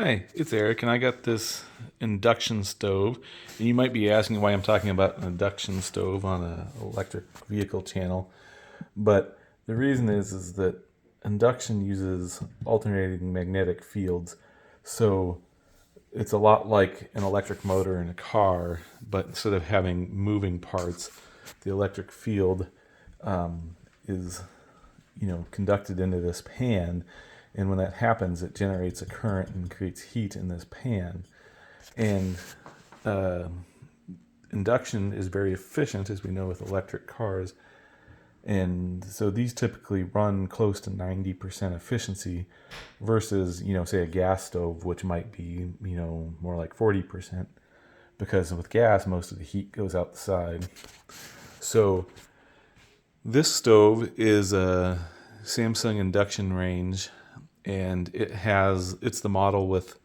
Hi, it's Eric, and I got this induction stove. And you might be asking why I'm talking about an induction stove on an electric vehicle channel, but the reason is that induction uses alternating magnetic fields, so it's a lot like an electric motor in a car, but instead of having moving parts, the electric field is conducted into this pan, and when that happens it generates a current and creates heat in this pan. And uh, induction is very efficient, as we know, with electric cars, and so these typically run close to 90% efficiency versus say a gas stove, which might be more like 40%, because with gas most of the heat goes out the side. So this stove is a Samsung induction range, and it's the model with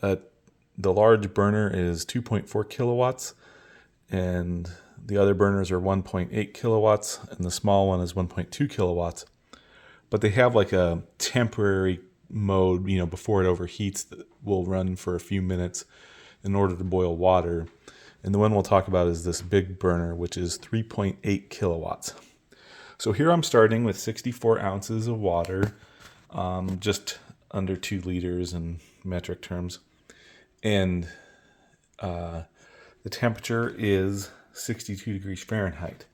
the large burner is 2.4 kilowatts, and the other burners are 1.8 kilowatts, and the small one is 1.2 kilowatts. But they have like a temporary mode, before it overheats, that will run for a few minutes in order to boil water. And the one we'll talk about is this big burner, which is 3.8 kilowatts. So here I'm starting with 64 ounces of water, just under 2 liters in metric terms. And the temperature is 62 degrees Fahrenheit.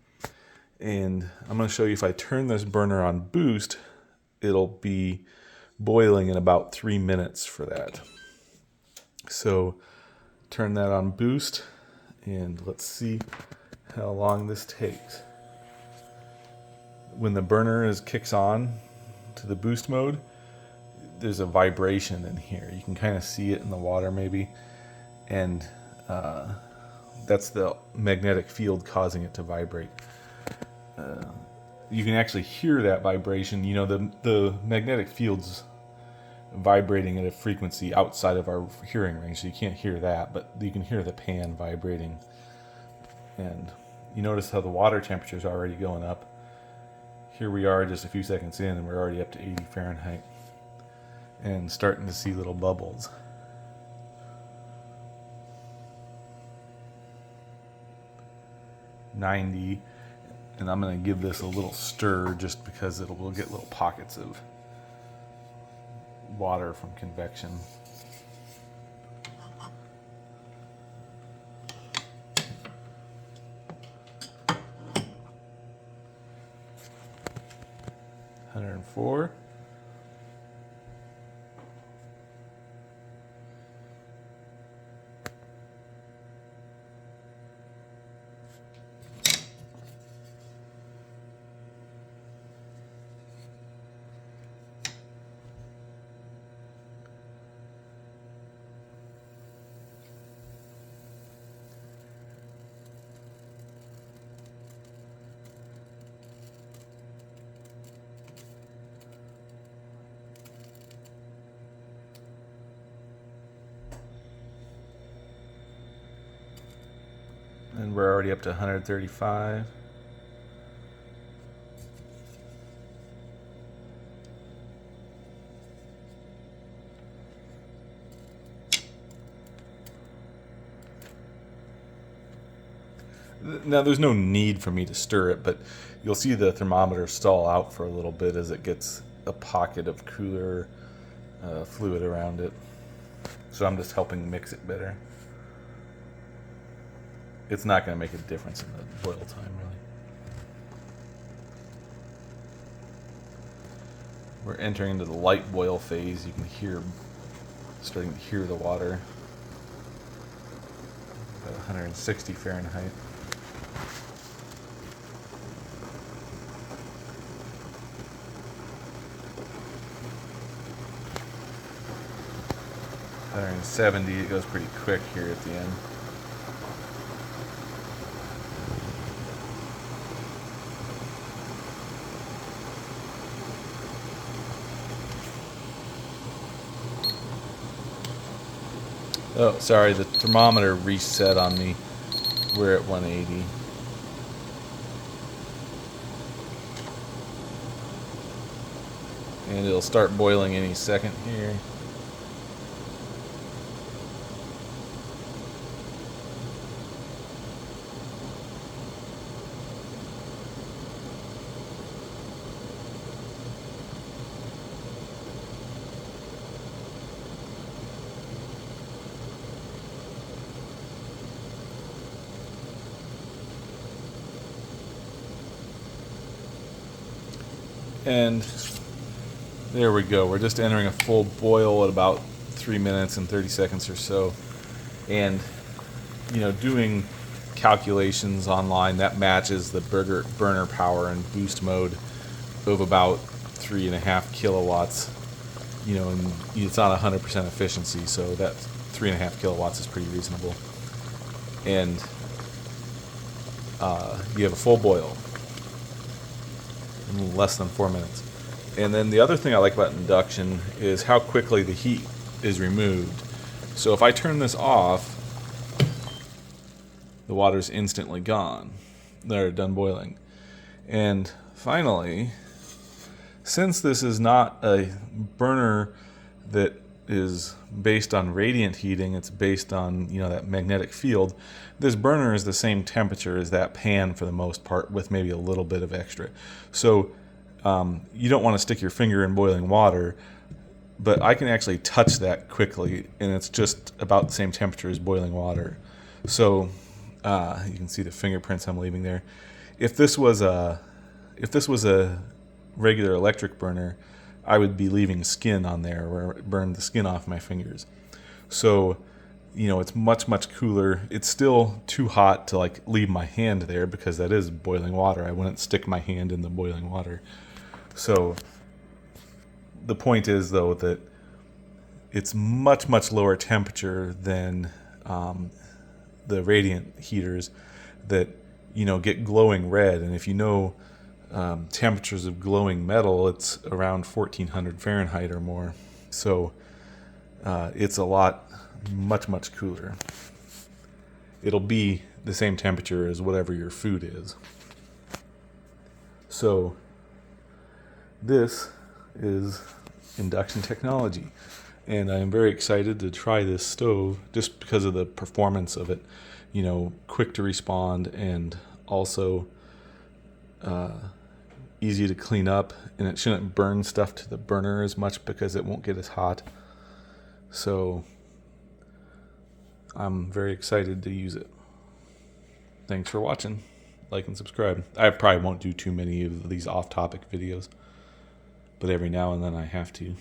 And I'm going to show you, if I turn this burner on boost, it'll be boiling in about 3 minutes for that. So turn that on boost, and let's see how long this takes. When the burner kicks on to the boost mode, there's a vibration in here. You can kind of see it in the water maybe, and that's the magnetic field causing it to vibrate. You can actually hear that vibration. The magnetic field's vibrating at a frequency outside of our hearing range, so you can't hear that, but you can hear the pan vibrating. And you notice how the water temperature is already going up. Here we are just a few seconds in, and we're already up to 80 Fahrenheit and starting to see little bubbles. $90, and I'm going to give this a little stir just because we'll get little pockets of water from convection. $104. And we're already up to 135. Now, there's no need for me to stir it, but you'll see the thermometer stall out for a little bit as it gets a pocket of cooler fluid around it. So I'm just helping mix it better. It's not going to make a difference in the boil time, really. We're entering into the light boil phase. You can starting to hear the water. About 160 Fahrenheit. $170. It goes pretty quick here at the end. Oh, sorry, the thermometer reset on me. We're at 180. And it'll start boiling any second here. And there we go. We're just entering a full boil at about 3 minutes and 30 seconds or so. And, doing calculations online, that matches the burner power and boost mode of about 3.5 kilowatts. And it's not 100% efficiency, so that 3.5 kilowatts is pretty reasonable. And you have a full boil in less than 4 minutes. And then the other thing I like about induction is how quickly the heat is removed. So if I turn this off, the water's instantly gone. They're done boiling. And finally, since this is not a burner that is based on radiant heating, it's based on that magnetic field, this burner is the same temperature as that pan for the most part, with maybe a little bit of extra. So you don't want to stick your finger in boiling water, but I can actually touch that quickly, and it's just about the same temperature as boiling water. So you can see the fingerprints I'm leaving there. If this was a regular electric burner, I would be leaving skin on there, where it burned the skin off my fingers. So it's much, much cooler. It's still too hot to leave my hand there, because that is boiling water. I wouldn't stick my hand in the boiling water. So the point is, though, that it's much, much lower temperature than the radiant heaters that get glowing red. And if temperatures of glowing metal, it's around 1400 Fahrenheit or more. So it's a lot, much, much cooler. It'll be the same temperature as whatever your food is. So this is induction technology, and I'm very excited to try this stove just because of the performance of it. Quick to respond, and also easy to clean up, and it shouldn't burn stuff to the burner as much because it won't get as hot. So I'm very excited to use it. Thanks for watching. Like and subscribe. I probably won't do too many of these off-topic videos, but every now and then I have to.